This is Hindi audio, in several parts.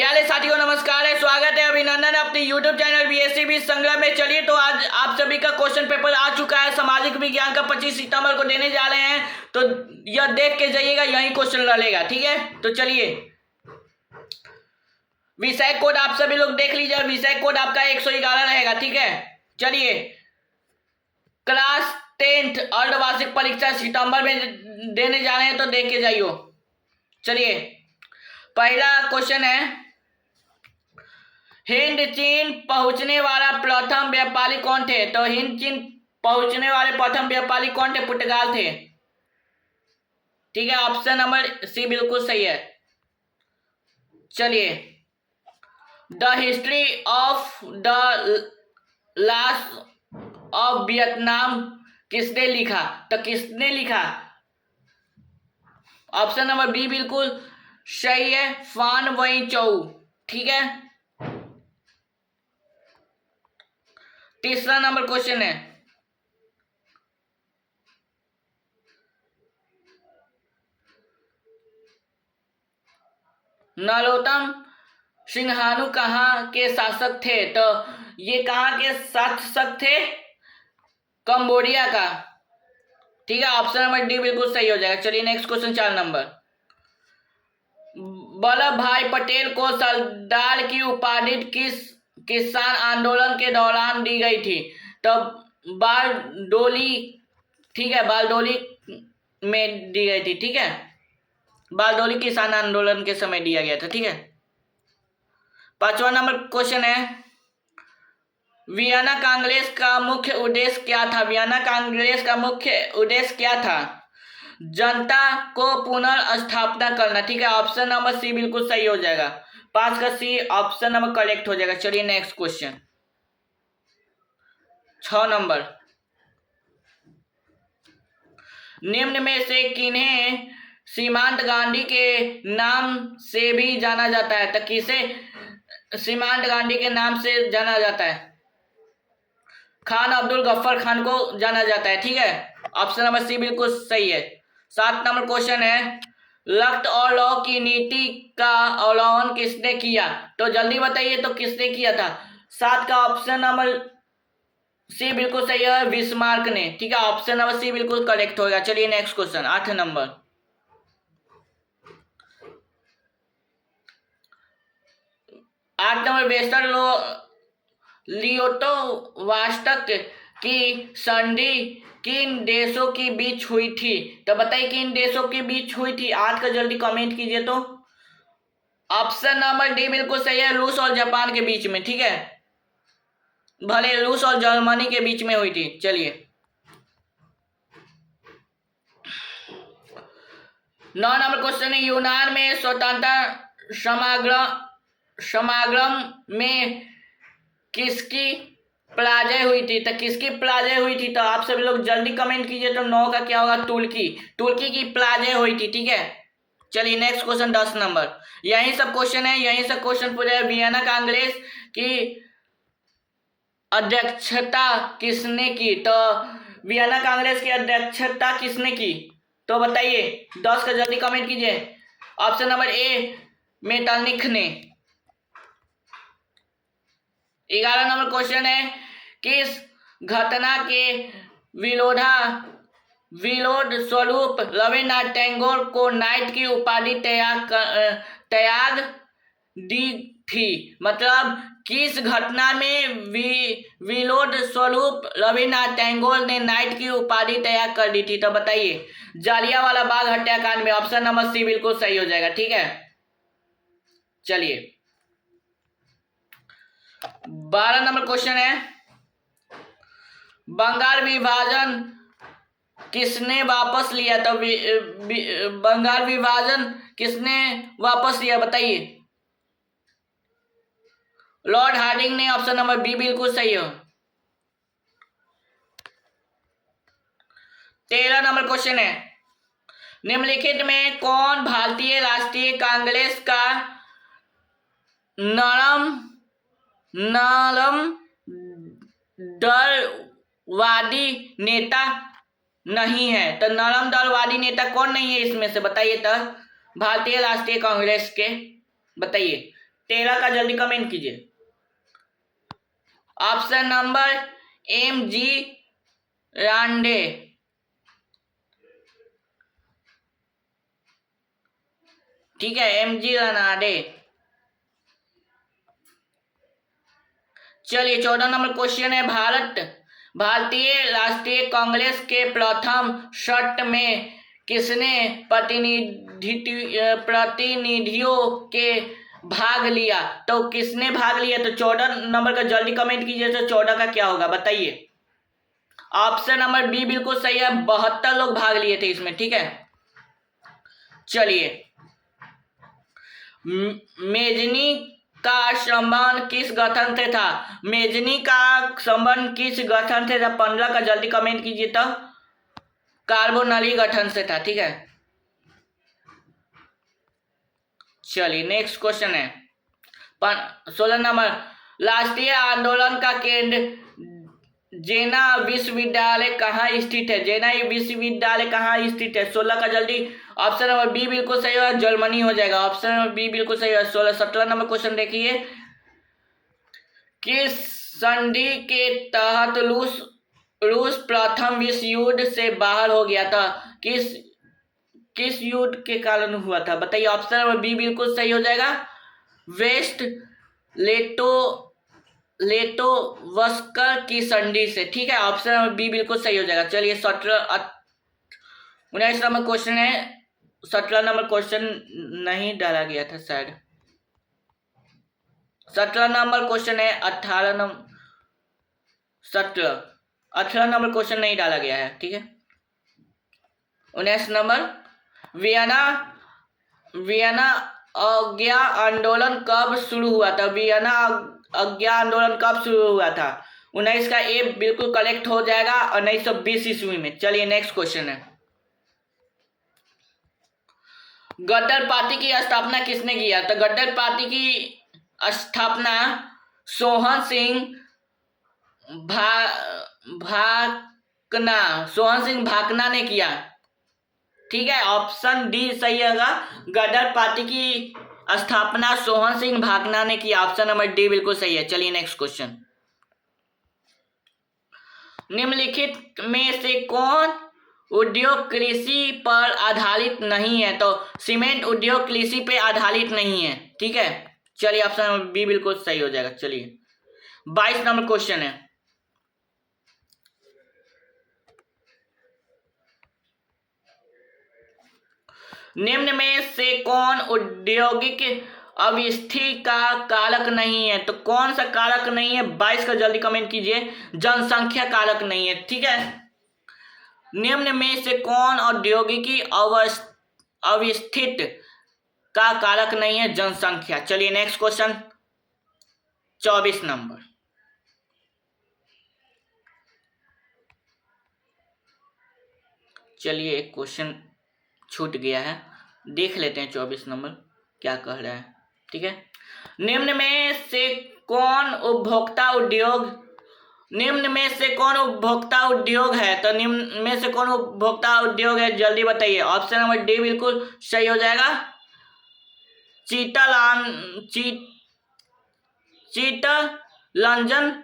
प्यारे साथियों नमस्कार है, स्वागत है, अभिनंदन है अपने YouTube चैनल बीएससी बीस संग्रह में। चलिए तो आज आप सभी का क्वेश्चन पेपर आ चुका है, सामाजिक विज्ञान का 25 सितंबर को देने जा रहे हैं, तो यह देख के जाइएगा, यही क्वेश्चन लड़ेगा। ठीक है, तो चलिए विषय कोड आप सभी लोग देख लीजिए। विषय कोड आपका 111 रहेगा। ठीक है, चलिए क्लास 10th अर्धवार्षिक परीक्षा सितंबर में देने जा रहे हैं, तो देख के जाइयो। चलिए पहला क्वेश्चन है, हिंद चीन पहुंचने वाला प्रथम व्यापारी कौन थे? तो हिंद चीन पहुंचने वाले प्रथम व्यापारी कौन थे? पुर्तगाल थे। ठीक है, ऑप्शन नंबर सी बिल्कुल सही है। चलिए the history of the loss of Vietnam किसने लिखा? तो किसने लिखा? ऑप्शन नंबर बी बिल्कुल सही है, फान वई चौ। ठीक है, तीसरा नंबर क्वेश्चन है, नरोत्तम सिंहाणु कहाँ के शासक थे? तो ये कहाँ के शासक थे? कंबोडिया का। ठीक है, ऑप्शन नंबर डी बिल्कुल सही हो जाएगा। चलिए नेक्स्ट क्वेश्चन 4 नंबर, वल्लभ भाई पटेल को सरदार की उपाधि किस किसान आंदोलन के दौरान दी गई थी? तो बारडोली। ठीक है, बारडोली में दी गई थी। ठीक है, बारडोली किसान आंदोलन के समय दिया गया था। ठीक है, 5वां नंबर क्वेश्चन है, वियना कांग्रेस का मुख्य उद्देश्य क्या था? वियना कांग्रेस का मुख्य उद्देश्य क्या था? जनता को पुनर्स्थापना करना। ठीक है, ऑप्शन नंबर सी बिल्कुल सही हो जाएगा। 5 का सी ऑप्शन नंबर करेक्ट हो जाएगा। चलिए नेक्स्ट क्वेश्चन 6 नंबर, निम्न में से किन्हें सीमांत गांधी के नाम से भी जाना जाता है? तो किसे सीमांत गांधी के नाम से जाना जाता है? खान अब्दुल गफ्फार खान को जाना जाता है। ठीक है, ऑप्शन नंबर सी बिल्कुल सही है। 7 नंबर क्वेश्चन है, रक्त और लौ की नीति का अवलंबन किसने किया? तो जल्दी बताइए, तो किसने किया था? 7 का ऑप्शन नंबर सी बिल्कुल सही है, बिस्मार्क ने। ठीक है, ऑप्शन नंबर सी बिल्कुल करेक्ट होगा। चलिए नेक्स्ट क्वेश्चन 8 नंबर, 8 नंबर, वेस्टर लियोटो वास्तक की संधि किन देशों के बीच हुई थी? तो बताइए किन देशों के बीच हुई थी? 8 का जल्दी कमेंट कीजिए। तो ऑप्शन नंबर डी बिल्कुल सही है, रूस और जापान के बीच में। ठीक है, भले रूस और जर्मनी के बीच में हुई थी। चलिए 9 नंबर क्वेश्चन है, यूनान में स्वतंत्रता समागम में किसकी पराजय हुई थी? तो किसकी पराजय हुई थी? तो आप सभी लोग जल्दी कमेंट कीजिए। तो 9 का क्या होगा? तुर्की की पराजय हुई थी। ठीक है, चलिए नेक्स्ट क्वेश्चन 10 नंबर, यही सब क्वेश्चन है, यही सब क्वेश्चन पूरे। वियना कांग्रेस की अध्यक्षता किसने की? तो वियना कांग्रेस की अध्यक्षता किसने की? तो बताइए, 10 का जल्दी कमेंट कीजिए। ऑप्शन नंबर ए मेटरनिख ने। 11 नंबर क्वेश्चन है, किस घटना के विरोध स्वरूप रविन्द्रनाथ टैगोर को नाइट की उपाधि त्याग दी थी? मतलब किस घटना में विरोध स्वरूप रविन्द्रनाथ टैगोर ने नाइट की उपाधि त्याग कर दी थी? तो बताइए, जालियांवाला बाग हत्याकांड में। ऑप्शन नंबर सी बिल्कुल सही हो जाएगा। ठीक है, चलिए 12 नंबर क्वेश्चन है, बंगाल विभाजन किसने वापस लिया? तो बंगाल विभाजन किसने वापस लिया? बताइए, लॉर्ड हार्डिंग ने। ऑप्शन नंबर बी बिल्कुल सही हो। 13 नंबर क्वेश्चन है, निम्नलिखित में कौन भारतीय राष्ट्रीय कांग्रेस का नरम दलवादी नेता नहीं है? तो नरम दलवादी नेता कौन नहीं है इसमें से? बताइए तो भारतीय राष्ट्रीय कांग्रेस के, बताइए। 13 का जल्दी कमेंट कीजिए। ऑप्शन नंबर MG रांडे, ठीक है, MG रानाडे। चलिए 14 नंबर क्वेश्चन है, भारतीय राष्ट्रीय कांग्रेस के प्रथम शट में किसने प्रतिनिधियों के भाग लिया? तो किसने भाग लिया? तो 14 नंबर का जल्दी कमेंट कीजिए। तो 14 का क्या होगा बताइए। ऑप्शन नंबर बी बिल्कुल सही है, 72 लोग भाग लिए थे इसमें, ठीक है। चलिए, मेजनी का संबंध किस गठन से था? मेजनी का संबंध किस गठन से था? 15 का जल्दी कमेंट कीजिए। तो कार्बोनरी गठन से था, ठीक है। चलिए नेक्स्ट क्वेश्चन है 16 नंबर, राष्ट्रीय आंदोलन का केंद्र जेना विश्वविद्यालय कहाँ स्थित है? जेना विश्वविद्यालय कहाँ स्थित है? 16 का जल्दी। ऑप्शन नंबर बी बिल्कुल सही होगा, जर्मनी हो जाएगा। ऑप्शन नंबर बी बिल्कुल सही है। 17 नंबर क्वेश्चन देखिए, किस संधि के तहत रूस प्रथम विश्व युद्ध से बाहर हो गया था? किस युद्ध के कारण हुआ था बताइए। ऑप्शन नंबर बी बिल्कुल सही हो जाएगा, वेस्ट लेटोवस्कर की संधि से, ठीक है। ऑप्शन नंबर बी बिल्कुल सही हो जाएगा। चलिए 19 नंबर क्वेश्चन है, 17 नंबर क्वेश्चन नहीं डाला गया था शायद। 17 नंबर क्वेश्चन है, 18 नंबर क्वेश्चन नहीं डाला गया है, ठीक है। 19 नंबर, वियना अज्ञा आंदोलन कब शुरू हुआ था? वियना अज्ञा आंदोलन कब शुरू हुआ था? 19 का ए बिल्कुल करेक्ट हो जाएगा, 1920 ईस्वी में। चलिए नेक्स्ट क्वेश्चन है, गदर पार्टी की स्थापना किसने किया? तो गदर पार्टी की स्थापना सोहन सिंह भाकना ने किया, ठीक है। ऑप्शन डी सही होगा, गदर पार्टी की स्थापना सोहन सिंह भाकना ने किया। ऑप्शन नंबर डी बिल्कुल सही है। चलिए नेक्स्ट क्वेश्चन, निम्नलिखित में से कौन उद्योग कृषि पर आधारित नहीं है? तो सीमेंट उद्योग कृषि पे आधारित नहीं है, ठीक है। चलिए ऑप्शन नंबर बी बिल्कुल सही हो जाएगा। चलिए 22 नंबर क्वेश्चन है, निम्न में से कौन औद्योगिक अवस्थी का कारक नहीं है? तो कौन सा कारक नहीं है? 22 का जल्दी कमेंट कीजिए। जनसंख्या कारक नहीं है, ठीक है। निम्न में से कौन औद्योगिकी अवस्थित का कारक नहीं है? जनसंख्या। चलिए नेक्स्ट क्वेश्चन 24 नंबर, चलिए एक क्वेश्चन छूट गया है, देख लेते हैं 24 नंबर क्या कह रहा है, ठीक है। निम्न में से कौन उपभोक्ता उद्योग है? तो निम्न में से कौन उपभोक्ता उद्योग है? जल्दी बताइए। ऑप्शन नंबर डी बिल्कुल सही हो जाएगा, चित्तरंजन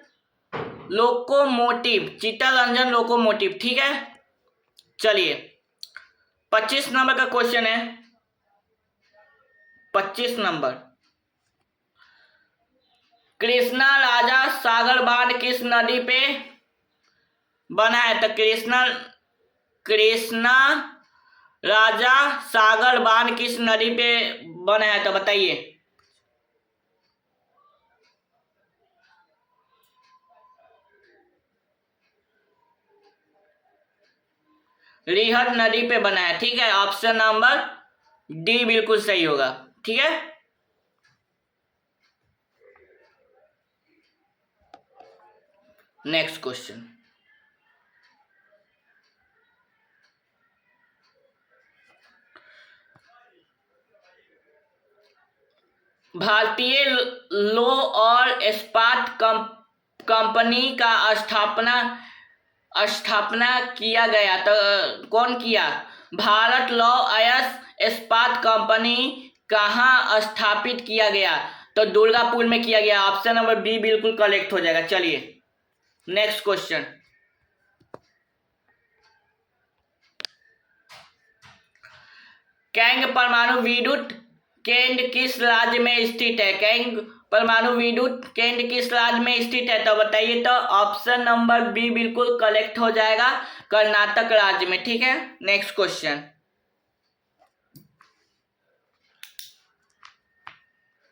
लोकोमोटिव, ठीक है। चलिए 25 नंबर का क्वेश्चन है, 25 नंबर, कृष्णा राजा सागर बांध किस नदी पे बना है? तो कृष्णा राजा सागर बांध किस नदी पे बना है? तो बताइए। रिहट नदी पे बना है, ठीक है। ऑप्शन नंबर डी बिल्कुल सही होगा, ठीक है। नेक्स्ट क्वेश्चन, भारतीय लौह और इस्पात कंपनी का स्थापना किया गया, तो कौन किया? भारत लौह अयस्क इस्पात कंपनी कहाँ स्थापित किया गया? तो दुर्गापुर में किया गया। ऑप्शन नंबर बी बिल्कुल करेक्ट हो जाएगा। चलिए नेक्स्ट क्वेश्चन। कैंग परमाणु विद्युत केंद्र किस राज्य में स्थित है? कैंग परमाणु विद्युत केंद्र किस राज्य में स्थित है? तो बताइए। तो ऑप्शन नंबर बी बिल्कुल करेक्ट हो जाएगा, कर्नाटक राज्य में। ठीक है, नेक्स्ट क्वेश्चन।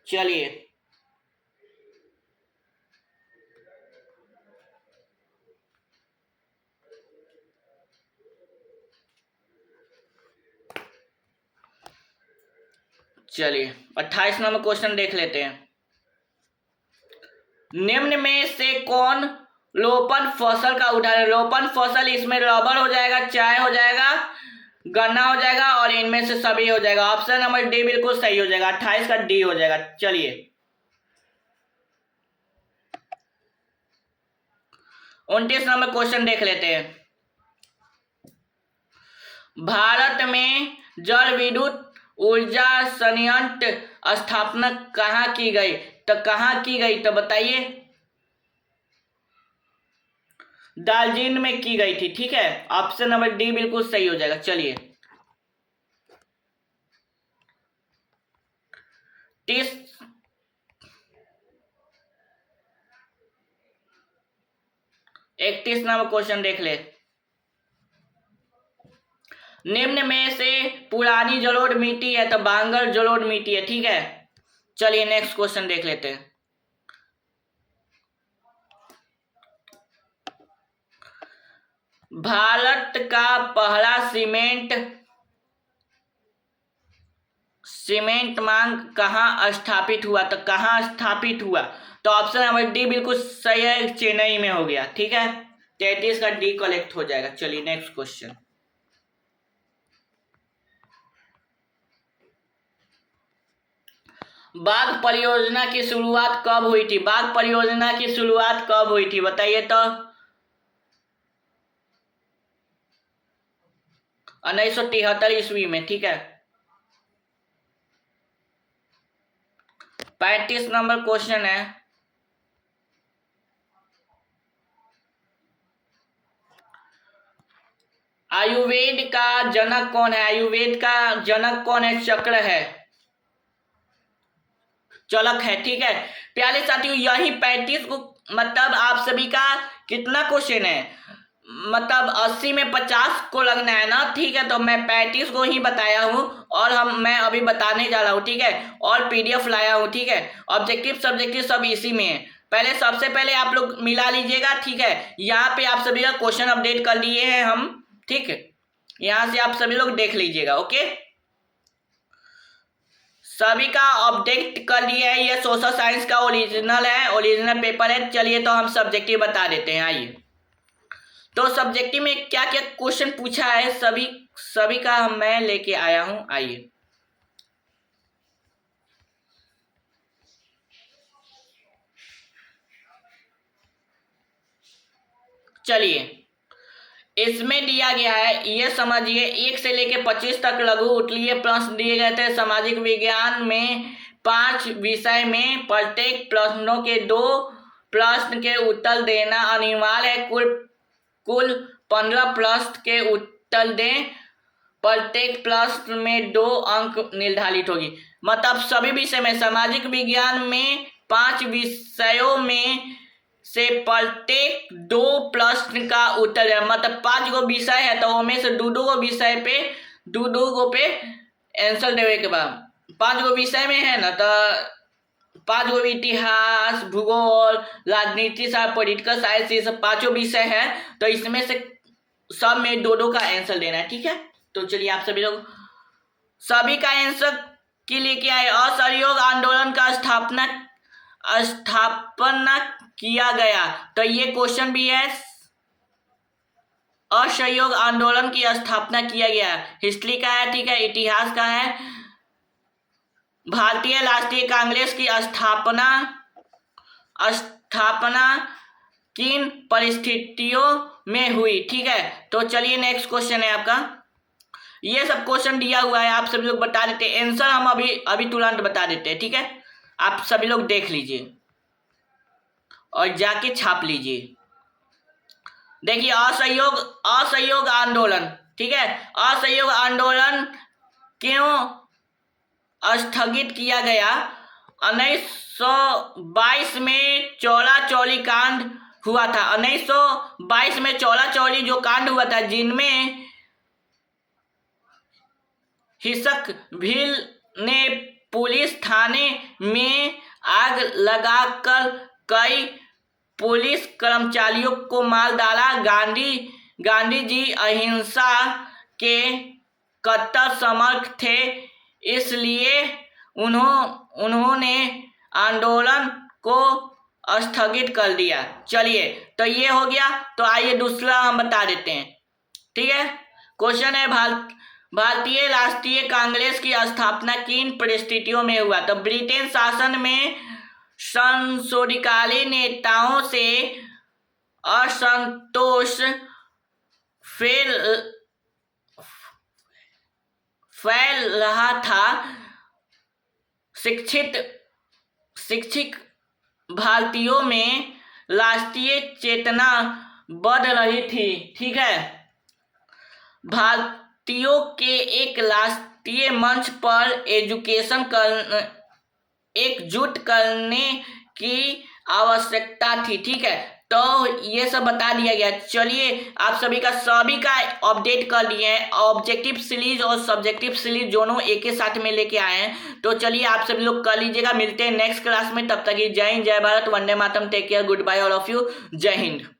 चलिए चलिए 28 नंबर क्वेश्चन देख लेते हैं। निम्न में से कौन लोपन फसल का उदाहरण? लोपन फसल, इसमें रबर हो जाएगा, चाय हो जाएगा, गन्ना हो जाएगा और इनमें से सभी हो जाएगा। ऑप्शन नंबर डी बिल्कुल सही हो जाएगा, 28 का डी हो जाएगा। चलिए 29 नंबर क्वेश्चन देख लेते हैं। भारत में जल विद्युत ऊर्जा संयंत्र स्थापना कहाँ की गई? तो कहाँ की गई? तो बताइए। दार्जिलिंग में की गई थी। ठीक है, ऑप्शन नंबर डी बिल्कुल सही हो जाएगा। चलिए 31 नंबर क्वेश्चन देख ले। निम्न में से पुरानी जलोढ़ मिट्टी है? तो बांगर जलोढ़ मिट्टी है। ठीक है, चलिए नेक्स्ट क्वेश्चन देख लेते हैं। भारत का पहला सीमेंट मार्ग कहाँ स्थापित हुआ? तो कहाँ स्थापित हुआ? तो ऑप्शन नंबर डी बिल्कुल सही है, चेन्नई में हो गया। ठीक है, 33 का डी कलेक्ट हो जाएगा। चलिए नेक्स्ट क्वेश्चन। बाघ परियोजना की शुरुआत कब हुई थी? बाघ परियोजना की शुरुआत कब हुई थी बताइए। तो 1973 ईस्वी में। ठीक है, 35 नंबर क्वेश्चन है। आयुर्वेद का जनक कौन है? आयुर्वेद का जनक कौन है? चक्र है, चलक है। ठीक है, प्यारे साथियों, यही 35 को मतलब आप सभी का कितना क्वेश्चन है? मतलब 80 में 50 को लगना है ना। ठीक है, तो मैं 35 को ही बताया हूँ और मैं अभी बताने जा रहा हूँ। ठीक है, और पीडीएफ लाया हूँ। ठीक है, ऑब्जेक्टिव सब्जेक्टिव सब इसी में है। सबसे पहले आप लोग मिला लीजिएगा। ठीक है, यहाँ पे आप सभी का क्वेश्चन अपडेट कर दिए हैं हम। ठीक है, यहाँ से आप सभी लोग देख लीजिएगा। ओके, सभी का अपडेट कर दिया है। ये सोशल साइंस का ओरिजिनल है, ओरिजिनल पेपर है। चलिए तो हम सब्जेक्टिव बता देते हैं। आइए, तो सब्जेक्टिव में क्या क्या क्वेश्चन पूछा है सभी का मैं लेके आया हूं। आइए, चलिए इसमें दिया गया है, ये समझिए 1 से लेके 25 तक लघु उत्तरीय प्रश्न दिए गए थे। सामाजिक विज्ञान में 5 विषय में प्रत्येक प्रश्नों के 2 प्रश्न के उत्तर देना अनिवार्य है। कुल 15 प्रश्न के उत्तर दें। प्रत्येक प्रश्न में 2 अंक निर्धारित होगी। मतलब सभी विषय में, सामाजिक विज्ञान में 5 विषयों में से प्रत्येक 2 प्रश्न का उत्तर है। मतलब 5 गो विषय है तो उनमें से 2 गो विषय पे 2 गो पे आंसर देवे के बाद 5 गो विषय में है ना, तो 5 गो इतिहास, भूगोल, राजनीति शास्त्र, पॉलिटिकल साइंस, ये सब 5 विषय है। तो इसमें से सब में 2 का आंसर देना है। ठीक है, तो चलिए आप सभी लोग सभी का आंसर के लिए क्या है? असहयोग आंदोलन का स्थापना किया गया। तो ये क्वेश्चन भी है, असहयोग आंदोलन की स्थापना किया गया। हिस्ट्री का है। ठीक है, इतिहास का है। भारतीय राष्ट्रीय कांग्रेस की स्थापना किन परिस्थितियों में हुई? ठीक है, तो चलिए नेक्स्ट क्वेश्चन है आपका। ये सब क्वेश्चन दिया हुआ है, आप सभी लोग बता देते हैं आंसर। हम अभी तुरंत बता देते हैं। ठीक है, आप सभी लोग देख लीजिए और जाके छाप लीजिए। देखिए, असहयोग आंदोलन, ठीक है, असहयोग आंदोलन क्यों स्थगित किया गया? 1922 में चौला चौली कांड हुआ था। 1922 में चौला चौली जो कांड हुआ था, जिनमें हिंसक भील ने पुलिस थाने में आग लगाकर कई पुलिस कर्मचारियों को मार डाला। गांधी जी अहिंसा के कट्टर समर्थक थे, इसलिए उन्होंने आंदोलन को स्थगित कर दिया। चलिए, तो ये हो गया। तो आइए दूसरा हम बता देते हैं, ठीक है। क्वेश्चन है, भारतीय राष्ट्रीय कांग्रेस की स्थापना किन परिस्थितियों में हुआ? तो ब्रिटेन शासन में संशोधनकारी नेताओं से असंतोष फैल रहा था। शिक्षित भारतीयों में राष्ट्रीय चेतना बढ़ रही थी, ठीक है। भारतीयों के एक राष्ट्रीय मंच पर एकजुट करने की आवश्यकता थी, ठीक है। तो ये सब बता दिया गया। चलिए, आप सभी का अपडेट कर दिए हैं। ऑब्जेक्टिव सीरीज और सब्जेक्टिव सीरीज दोनों एक ही साथ में लेके आए हैं। तो चलिए, आप सभी लोग कर लीजिएगा। मिलते हैं नेक्स्ट क्लास में। तब तक जय हिंद, जय भारत, वंदे मातरम, take care, goodbye all of you. जय हिंद।